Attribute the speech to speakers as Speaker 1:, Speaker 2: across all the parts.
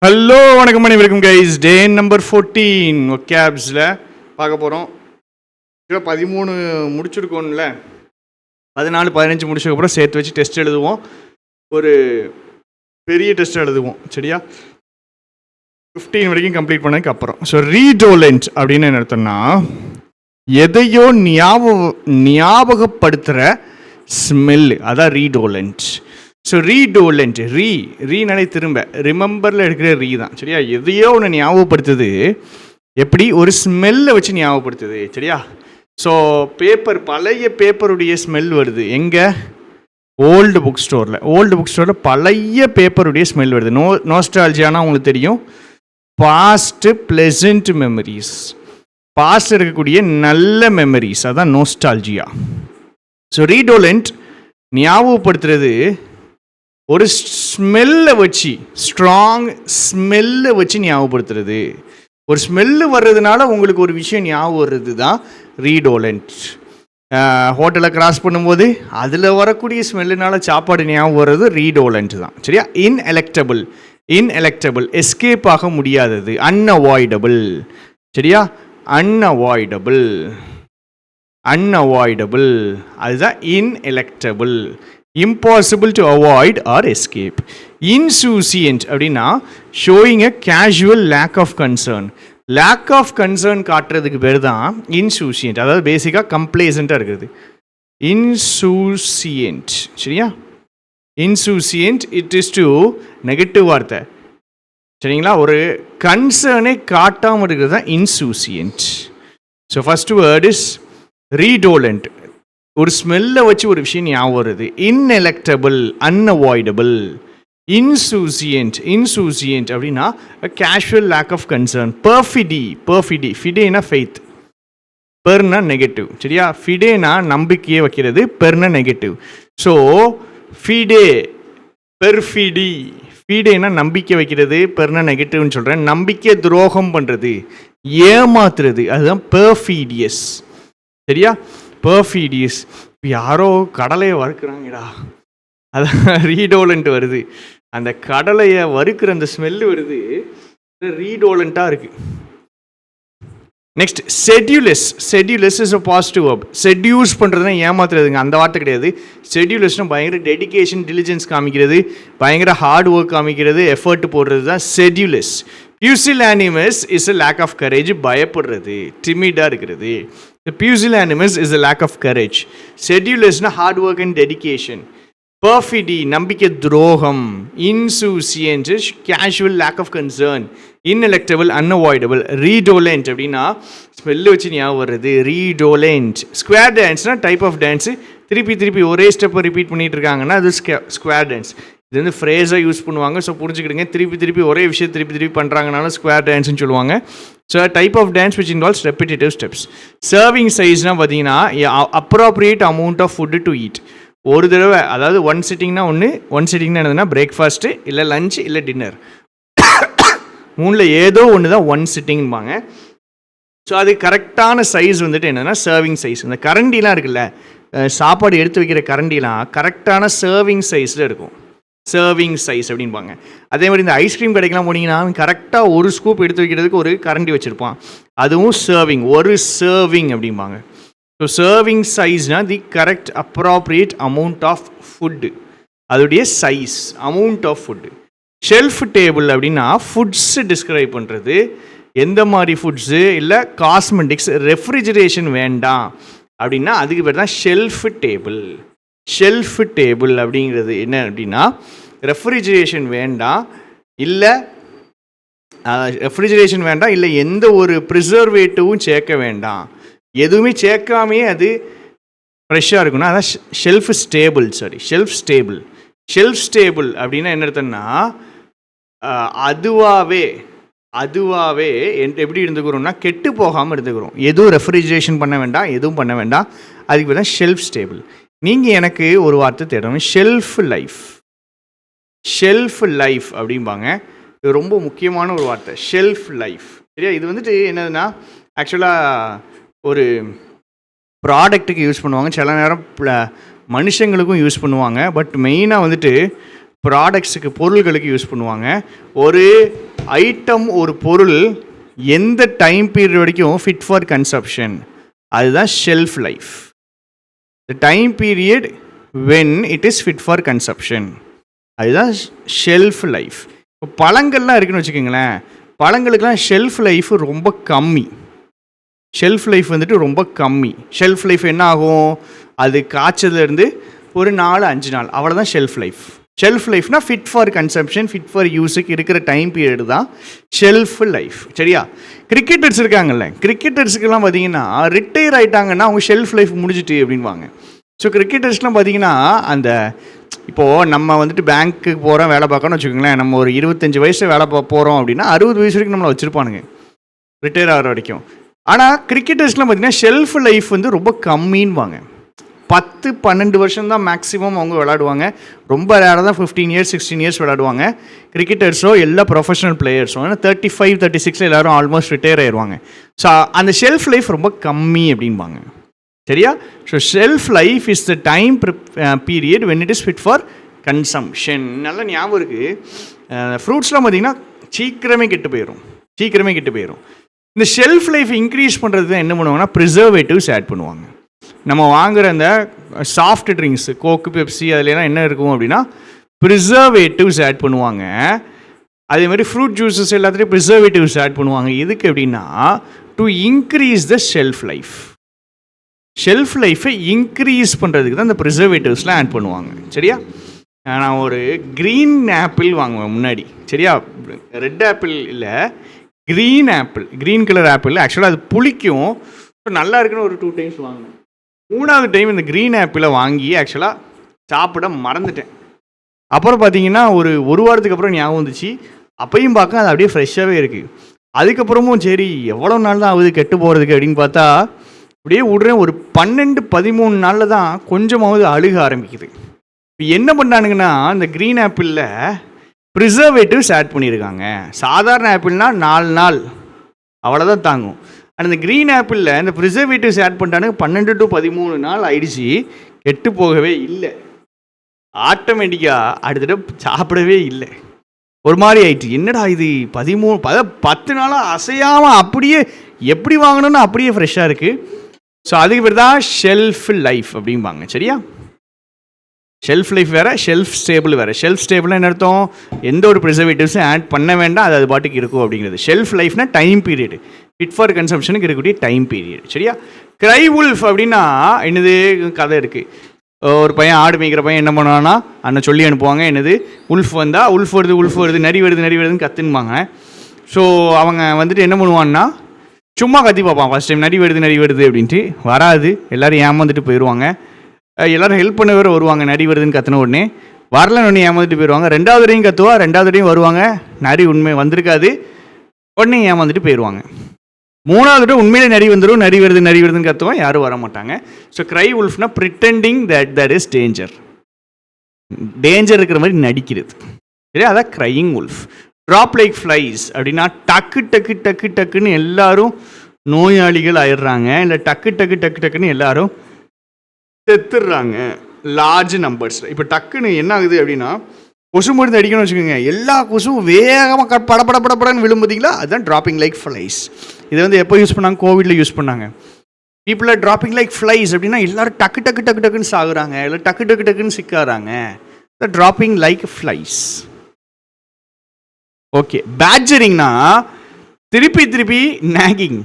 Speaker 1: Hello வணக்கம் அனைவருக்கும் guys. டே number 14 ஒகேப்ஸில் பார்க்க போகிறோம். 13 முடிச்சிருக்கோம்ல, 14-15 முடிச்சதுக்கப்புறம் சேர்த்து வச்சு டெஸ்ட் எழுதுவோம். ஒரு பெரிய டெஸ்ட் எழுதுவோம், சரியா? 15 வரைக்கும் கம்ப்ளீட் பண்ணதுக்கு அப்புறம். ஸோ ரீடோலண்ட் அப்படின்னு என்ன அர்த்தம்னா, எதையோ ஞாபகப்படுத்துகிற ஸ்மெல், அதான் ரீடோலண்ட். ஸோ ரீடோலண்ட், ரீனாலே திரும்ப, ரிமெம்பரில் எடுக்கிற ரீ தான், சரியா? எதையோ ஒன்று ஞாபகப்படுத்துது. எப்படி? ஒரு ஸ்மெல்லை வச்சு ஞாபகப்படுத்துது, சரியா? ஸோ பேப்பர், பழைய பேப்பருடைய ஸ்மெல் வருது. எங்கே? ஓல்டு புக் ஸ்டோரில் பழைய பேப்பருடைய ஸ்மெல் வருது. நோஸ்டால்ஜியானா உங்களுக்கு தெரியும், பாஸ்ட் ப்ளசன்ட் மெமரிஸ், பாஸ்ட் இருக்கக்கூடிய நல்ல மெமரிஸ், அதான் நோஸ்டால்ஜியா. ஸோ ரீடோலண்ட் ஞாபகப்படுத்துறது ஒரு ஸ்மெல்லை வச்சு, ஸ்ட்ராங் ஸ்மெல்லை வச்சு ஞாபகப்படுத்துறது. ஒரு ஸ்மெல்லு வர்றதுனால உங்களுக்கு ஒரு விஷயம் ஞாபகம் வர்றது தான் ரீடோலண்ட். ஹோட்டலை கிராஸ் பண்ணும்போது அதில் வரக்கூடிய ஸ்மெல்லுனால சாப்பாடு ஞாபகம் வர்றது ரீடோலண்ட் தான், சரியா? இன்எலெக்டபிள், எஸ்கேப் ஆக முடியாதது, அன்அவாய்டபிள், சரியா? அன்அவாய்டபிள், அதுதான் ineluctable. impossible to avoid or escape. Insouciant அப்படின்னா showing a casual lack of concern. Lack of concern காட்டுறதுக்கு பேர் தான் இன்சூசியன்ட். அதாவது பேசிக்காக கம்ப்ளேசண்ட்டாக இருக்கிறது. இன்சூசியன்ட், சரியா? Insouciant, it is to negative வார்த்தை, சரிங்களா? ஒரு கன்சர்னை காட்டாமல் இருக்கிறது தான் insouciant. So first word is redolent. ஒரு ஸ்மெல்லை வச்சு ஒரு விஷயம் ஞாபகம் வருது. இன்எலெக்டபிள், அன்அவாய்டபிள். இன்சூசியன்ட் அப்படின்னா casual lack of concern. Perfidy, ஃபிடேனா ஃபெய்த், பெர்னா நெகட்டிவ், சரியா? ஃபிடேனா நம்பிக்கையை வைக்கிறது, பெர்னா நெகட்டிவ். ஸோ ஃபீடேனா நம்பிக்கை வைக்கிறது, பெர்னா நெகட்டிவ்னு சொல்கிறேன். நம்பிக்கை துரோகம் பண்ணுறது, ஏமாத்துறது, அதுதான் பெர்ஃபீடியஸ், சரியா? பெர்ஃபீடியஸ். இப்போ யாரோ கடலையை வறுக்கிறாங்கடா, அதான் ரீடோலண்ட் வருது. அந்த கடலையை வறுக்கிற அந்த ஸ்மெல்லு வருது, ரீடோலண்ட்டாக இருக்குது. Next sedulous is a positive verb. Seduce பண்ணுறதுனா ஏமாத்துறதுங்க, அந்த வார்த்தை கிடையாது. செட்யூலஸ்னால் பயங்கர டெடிகேஷன், டிலிஜென்ஸ் காமிக்கிறது, பயங்கர ஹார்ட் ஒர்க் காமிக்கிறது, எஃபர்ட் போடுறது தான் செட்யூலஸ். pusillanimous is a lack of courage, பயப்படுறது, டிமிடாக இருக்கிறது. The pusillanimous is a lack of courage. Sedulousனா hard work and dedication. Perfidy, நம்பிக்கை துரோகம். Insouciant, casual lack of concern. Inelectable, unavoidable. Redolent அப்படின்னா ஸ்மெல்லு வச்சு ஞாபகம் வருது, ரீடோலண்ட். ஸ்குவேர் டான்ஸ்னா டைப் ஆஃப் டான்ஸு, திருப்பி ஒரே ஸ்டெப்பை ரிப்பீட் பண்ணிட்டு இருக்காங்கன்னா அது ஸ்குவேர் டான்ஸ். இது வந்து ஃப்ரேஸாக யூஸ் பண்ணுவாங்க. ஸோ புரிஞ்சுக்கிடுங்க, திருப்பி ஒரே விஷயம் திருப்பி பண்ணுறாங்கனால ஸ்குவேர் டான்ஸ்னு சொல்லுவாங்க. So type of dance which involves repetitive steps. Serving சைஸ்னால் பார்த்தீங்கன்னா appropriate amount of food to eat. ஒரு தடவை, அதாவது ஒன் சிட்டிங்னா என்னதுன்னா பிரேக்ஃபாஸ்ட்டு இல்லை லஞ்ச் இல்லை டின்னர், மூணில் ஏதோ ஒன்று தான் ஒன் சிட்டிங்பாங்க. ஸோ அது கரெக்டான சைஸ் வந்துட்டு என்னென்னா சர்விங் சைஸ். இந்த கரண்டிலாம் இருக்குல்ல, சாப்பாடு எடுத்து வைக்கிற கரண்டிலாம் கரெக்டான சர்விங் சைஸில் இருக்கும். சர்விங் சைஸ் அப்படின்பாங்க. அதே மாதிரி இந்த ஐஸ்கிரீம் கடைக்கெலாம் போனீங்கன்னா கரெக்டாக ஒரு ஸ்கூப் எடுத்து வைக்கிறதுக்கு ஒரு கரண்டி வச்சுருப்பான், அதுவும் சர்விங், ஒரு சர்விங் அப்படிம்பாங்க. ஸோ சர்விங் சைஸ்னால் the correct appropriate amount of food, அதோடைய size, amount of food. Shelf stable அப்படின்னா ஃபுட்ஸு டிஸ்கிரைப் பண்ணுறது, எந்த மாதிரி ஃபுட்ஸு, இல்லை காஸ்மெட்டிக்ஸ், ரெஃப்ரிஜரேஷன் வேண்டாம் அப்படின்னா அதுக்கு பேர் தான் ஷெல்ஃப் டேபிள். ஷெல்ஃப் டேபிள் அப்படிங்கிறது என்ன அப்படின்னா ரெஃப்ரிஜரேஷன் வேண்டாம், இல்லை எந்த ஒரு ப்ரிசர்வேட்டிவும் சேர்க்க வேண்டாம், எதுவுமே சேர்க்காமையே அது ஃப்ரெஷ்ஷாக இருக்குன்னா அதான் ஷெல்ஃப் ஸ்டேபிள் அப்படின்னா என்ன அர்த்தம்னா அதுவாகவே எப்படி இருந்துக்கிறோம்னா கெட்டு போகாமல் இருந்துக்கிறோம். எதுவும் ரெஃப்ரிஜரேஷன் பண்ண வேண்டாம், எதுவும் பண்ண வேண்டாம், அதுக்கு பேர் தான் ஷெல்ஃப் ஸ்டேபிள். நீங்கள் எனக்கு ஒரு வார்த்தை தேடணும், ஷெல்ஃப் லைஃப் அப்படிம்பாங்க. இது ரொம்ப முக்கியமான ஒரு வார்த்தை, ஷெல்ஃப் லைஃப், சரியா? இது வந்துட்டு என்னதுன்னா ஆக்சுவலாக ஒரு ப்ராடக்ட்டுக்கு யூஸ் பண்ணுவாங்க, சில நேரம் மனுஷங்களுக்கும் யூஸ் பண்ணுவாங்க. பட் மெயினாக வந்துட்டு ப்ராடக்ட்ஸுக்கு பொருள்களுக்கு யூஸ் பண்ணுவாங்க. ஒரு ஐட்டம் ஒரு பொருள் எந்த டைம் பீரியட் வரைக்கும் ஃபிட் ஃபார் கன்சப்ஷன், அதுதான் shelf life. The time period when it is fit for consumption, அதுதான் ஷெல்ஃப் லைஃப். இப்போ பழங்கள்லாம் இருக்குன்னு வச்சுக்கோங்களேன், பழங்களுக்கெல்லாம் ஷெல்ஃப் லைஃப் ரொம்ப கம்மி. ஷெல்ஃப் லைஃப் வந்துட்டு ரொம்ப கம்மி. ஷெல்ஃப் லைஃப் என்ன ஆகும், அது காய்ச்சதுலேருந்து ஒரு 4-5 நாள், அவ்வளோதான் ஷெல்ஃப் லைஃப். ஷெல்ஃப் லைஃப்னா fit for consumption, fit for யூஸுக்கு இருக்கிற டைம் பீரியட் தான் ஷெல்ஃப் லைஃப். சரியா? கிரிக்கெட்டர்ஸ் இருக்காங்கல்ல, கிரிக்கெட்டர்ஸுக்கெல்லாம் பார்த்தீங்கன்னா ரிட்டையர் ஆகிட்டாங்கன்னா அவங்க ஷெல்ஃப் லைஃப் முடிஞ்சிட்டு அப்படின்வாங்க. ஸோ கிரிக்கெட்டர்ஸ்லாம் பார்த்தீங்கன்னா அந்த இப்போது நம்ம வந்துட்டு பேங்க்குக்கு போகிறோம் வேலை பார்க்கணும்னு வச்சுக்கோங்களேன், நம்ம ஒரு 25 வயசு வேலை போகிறோம் அப்படின்னா 60 வயசு வரைக்கும் நம்மளை வச்சுருப்பானுங்க ரிட்டையர் ஆகிற வரைக்கும். ஆனால் கிரிக்கெட்டர்ஸ்லாம் பார்த்தீங்கன்னா ஷெல்ஃப் லைஃப் வந்து ரொம்ப கம்மின்வாங்க. 10-12 வருஷம் தான் மேக்ஸிமம் அவங்க விளையாடுவாங்க. ரொம்ப ரேராக தான் 15 இயர்ஸ் 16 இயர்ஸ் விளையாடுவாங்க கிரிக்கெட்டர்ஸோ எல்லா ப்ரொஃபஷனல் பிளேயர்ஸும். ஏன்னா 35-36 எல்லோரும் ஆல்மோஸ்ட் ரிட்டையர் ஆயிடுவாங்க. ஸோ அந்த ஷெல்ஃப் லைஃப் ரொம்ப கம்மி அப்படின்பாங்க. சரியா? So shelf life is the time period when it is fit for consumption. நல்ல ஞாபகம் இருக்குது. ஃப்ரூட்ஸ்லாம் பார்த்திங்கன்னா சீக்கிரமே கெட்டு போயிடும். இந்த ஷெல்ஃப் லைஃப் இன்க்ரீஸ் பண்ணுறது தான் என்ன பண்ணுவாங்கன்னா ப்ரிசர்வேட்டிவ்ஸ் ஆட் பண்ணுவாங்க. நம்ம வாங்குகிற அந்த சாஃப்ட் ட்ரிங்க்ஸு கோக்கு பெப்சி அதுலாம் என்ன இருக்கும் அப்படின்னா ப்ரிசர்வேட்டிவ்ஸ் ஆட் பண்ணுவாங்க. அதேமாதிரி ஃப்ரூட் ஜூஸஸ் எல்லாத்துலேயும் ப்ரிசர்வேட்டிவ்ஸ் ஆட் பண்ணுவாங்க. எதுக்கு அப்படின்னா to increase the shelf life. Shelf லைஃபை இன்க்ரீஸ் பண்ணுறதுக்கு தான் இந்த ப்ரிசர்வேட்டிவ்ஸ்லாம் ஆட் பண்ணுவாங்க. சரியா? நான் ஒரு க்ரீன் ஆப்பிள் வாங்குவேன் முன்னாடி. சரியா? ரெட் ஆப்பிள் இல்லை, green apple, green colour apple. ஆக்சுவலாக அது புளிக்கும், நல்லா இருக்குன்னு ஒரு 2 டைம்ஸ் வாங்கினேன். 3வது டைம் இந்த க்ரீன் ஆப்பிளை வாங்கி ஆக்சுவலாக சாப்பிட மறந்துட்டேன். அப்புறம் பார்த்தீங்கன்னா ஒரு வாரத்துக்கு அப்புறம் ஞாபகம் வந்துச்சு. அப்பையும் பார்க்க அது அப்படியே ஃப்ரெஷ்ஷாகவே இருக்குது. அதுக்கப்புறமும் சரி எவ்வளோ நாள் தான் ஆகுது கெட்டு போகிறதுக்கு அப்படின்னு பார்த்தா அப்படியே விடுறேன். ஒரு 12-13 நாளில் தான் கொஞ்சமாவது அழுக ஆரம்பிக்குது. இப்போ என்ன பண்ணானுங்கன்னா இந்த க்ரீன் ஆப்பிளில் ப்ரிசர்வேட்டிவ்ஸ் ஆட் பண்ணியிருக்காங்க. சாதாரண ஆப்பிள்னால் 4 நாள் அவ்வளோதான் தாங்கும். ஆனால் இந்த க்ரீன் ஆப்பிளில் இந்த ப்ரிசர்வேட்டிவ்ஸ் ஆட் பண்ணிட்டானுங்க 12-13 நாள் ஆயிடுச்சு. கெட்டு போகவே இல்லை. ஆட்டோமேட்டிக்காக அடுத்த சாப்பிடவே இல்லை. ஒரு மாதிரி ஆயிடுச்சு. என்னடா இது 10 நாளாக அசையாமல் அப்படியே எப்படி வாங்கணும்னு அப்படியே ஃப்ரெஷ்ஷாக இருக்குது. ஸோ அதுக்கு பேர் தான் ஷெல்ஃப் லைஃப் அப்படிம்பாங்க. சரியா? ஷெல்ஃப் லைஃப் வேறு, ஷெல்ஃப் ஸ்டேபிள் வேறு. ஷெல்ஃப் ஸ்டேபிள்னா என்ன அர்த்தம், எந்த ஒரு ப்ரிசர்வேட்டிவ்ஸும் ஆட் பண்ண வேண்டாம், அது பாட்டுக்கு இருக்கும் அப்படிங்கிறது. ஷெல்ஃப் லைஃப்னா டைம் பீரியடு, ஃபிட் ஃபார் கன்சம்ஷனுக்கு இருக்கக்கூடிய டைம் பீரியட். சரியா? க்ரை உல்ஃப் அப்படின்னா என்னது கதை இருக்குது. ஒரு பையன் ஆடு மேய்க்கிற பையன் என்ன பண்ணுவான்னா அண்ணன் சொல்லி அனுப்புவாங்க, என்னது உல்ஃப் வந்தால் உல்ஃப் வருது நரி வருதுன்னு கற்றுன்பாங்க. ஸோ அவங்க வந்துட்டு என்ன பண்ணுவான்னா சும்மா கத்தி பார்ப்பான். ஃபஸ்ட் டைம் நரி வருது அப்படின்ட்டு வராது, எல்லோரும் ஏமாந்துட்டு போயிடுவாங்க. எல்லோரும் ஹெல்ப் பண்ண வேறு வருவாங்க, நரி வருதுன்னு கத்தின உடனே. வரலன்னு ஒன்று ஏமாந்துட்டு போயிடுவாங்க. 2வது தடையும் கத்துவா, 2வது தடையும் வருவாங்க, நரி உண்மை வந்திருக்காது, உடனே ஏமாந்துட்டு போயிடுவாங்க. 3வது தடவை உண்மையிலே நரி வருதுன்னு கத்துவோம், யாரும் வர மாட்டாங்க. ஸோ க்ரை உல்ஃப்னா pretending that that is danger இருக்கிற மாதிரி நடிக்கிறது. சரி, அதான் crying wolf. Drop like flies அப்படின்னா டக்குன்னு எல்லாரும் நோயாளிகள் ஆயிடுறாங்க, இல்லை டக்குன்னு எல்லாரும் செத்துடுறாங்க லார்ஜ் நம்பர்ஸில். இப்போ டக்குன்னு என்ன ஆகுது அப்படின்னா கொசு மருந்து அடிக்கணும்னு வச்சுக்கோங்க, எல்லா கொசும் வேகமாக படப்படன்னு விழும் பார்த்தீங்களா, அதுதான் ட்ராப்பிங் லைக் ஃப்ளைஸ். இதை வந்து எப்போ யூஸ் பண்ணாங்க, கோவிடில் யூஸ் பண்ணாங்க. People are dropping like flies அப்படின்னா எல்லாரும் டக்குன்னு சாகுறாங்க, இல்லை டக்குன்னு சிக்காறாங்க. Dropping like flies. ஓகே. பேட்ஜரிங்னா திருப்பி நாகிங்.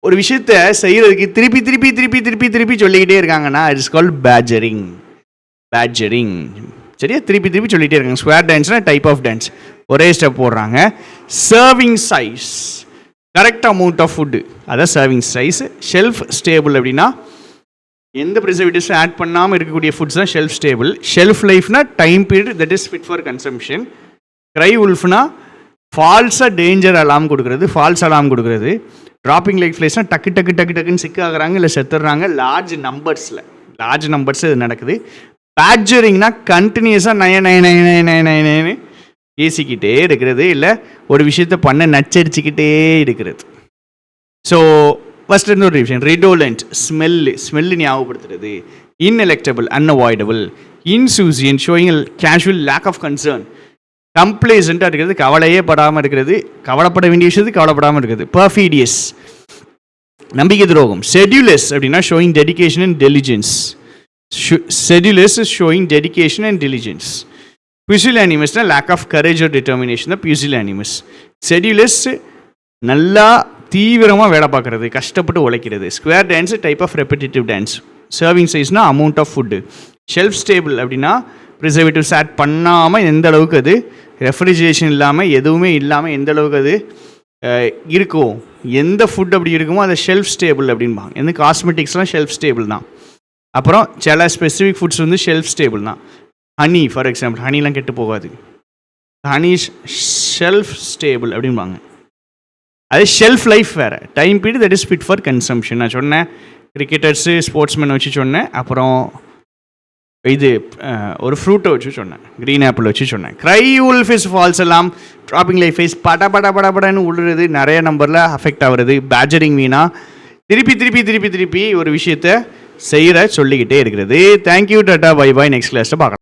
Speaker 1: ஒரு விஷயத்தை செய்கிறதுக்கு திருப்பி சொல்லிக்கிட்டே இருக்காங்கன்னா இட்ஸ் கால்ட் பேட்ஜரிங். சரியா? திருப்பி சொல்லிகிட்டே இருக்காங்க. ஸ்கொயர் டான்ஸ்னா டைப் ஆஃப் டான்ஸ், ஒரே ஸ்டெப் போடுறாங்க. Serving size, correct amount of food, அதான் சர்விங் சைஸ். ஷெல்ஃப் ஸ்டேபிள் அப்படின்னா எந்த ப்ரிசர்வேட்டிவ்ஸும் ஆட் பண்ணாமல் இருக்கக்கூடிய ஃபுட்ஸ் தான் ஷெல்ஃப் ஸ்டேபிள். ஷெல்ஃப் லைஃப்னா time period that is fit for consumption. Cry உல்ஃப்னா ஃபால்ஸாக டேஞ்சர் அலாம் கொடுக்குறது. ட்ராப்பிங் லைக் ஃப்ளைஸ்னால் டக்குன்னு சிக்காகிறாங்க, இல்லை செத்துடுறாங்க லார்ஜ் நம்பர்ஸ் இது நடக்குது. பேட்ஜரிங்னா கண்டினியூஸாக நயன்னு பேசிக்கிட்டே இருக்கிறது, இல்லை ஒரு விஷயத்தை பண்ண நச்சரிச்சுக்கிட்டே இருக்கிறது. ஸோ ஃபஸ்ட் இருந்து ஒரு விஷயம், ரிடோலண்ட் ஸ்மெல்லு ஞாபகப்படுத்துறது. Ineluctable unavoidable, insouciant showing casual lack of concern. கம்ப்ளேசண்ட்டாக இருக்கிறது, கவலையே படாமல் இருக்கிறது, கவலைப்பட வேண்டிய விஷயத்துக்கு கவலைப்படாமல் இருக்கிறது. பர்ஃபீடியஸ் நம்பிக்கை துரோகம். செட்யூலஸ் அப்படின்னா showing dedication and diligence. Sedulous is showing dedication and diligence. புசிலானிமஸ்னால் lack of courage or determination தான் புசிலானிமஸ். செட்யூலஸ் நல்லா தீவிரமாக வேலை பார்க்குறது, கஷ்டப்பட்டு உழைக்கிறது. Square dance type of repetitive dance. Serving சைஸ்னால் amount of food. Shelf stable அப்படின்னா ப்ரிசர்வேட்டிவ்ஸ் ஆட் பண்ணாமல் எந்த அளவுக்கு அது ரெஃப்ரிஜரேஷன் இல்லாமல் எதுவுமே இல்லாமல் எந்த அளவுக்கு அது இருக்கும், எந்த ஃபுட் அப்படி இருக்குமோ அதை ஷெல்ஃப் ஸ்டேபிள் அப்படின்பாங்க. எந்த காஸ்மெட்டிக்ஸ்லாம் ஷெல்ஃப் ஸ்டேபிள் தான். அப்புறம் சில ஸ்பெசிஃபிக் ஃபுட்ஸ் வந்து ஷெல்ஃப் ஸ்டேபிள் தான். ஹனி ஃபார் எக்ஸாம்பிள், ஹனிலாம் கெட்டு போகாது. ஹனி ஷெல்ஃப் ஸ்டேபிள் அப்படின்பாங்க. அது ஷெல்ஃப் லைஃப் வேறு, time period that is fit for consumption. நான் சொன்னேன் கிரிக்கெட்டர்ஸு ஸ்போர்ட்ஸ்மேன் வச்சு சொன்னேன். அப்புறம் இது ஒரு ஃப்ரூட்டை வச்சு சொன்னேன், க்ரீன் ஆப்பிள் வச்சு சொன்னேன். க்ரை உல்ஃப் இஸ் ஃபால்ஸ் எல்லாம் ட்ராப்பிங் லைஃப் ஃபேஸ் படன்னு உழுறது, நிறைய நம்பரில் அஃபெக்ட் ஆகுறது. பேஜரிங் மீனா திருப்பி ஒரு விஷயத்த செய்கிற சொல்லிக்கிட்டே இருக்கிறது. Thank you, tata, bye bye. Next கிளாஸில் பார்க்கலாம்.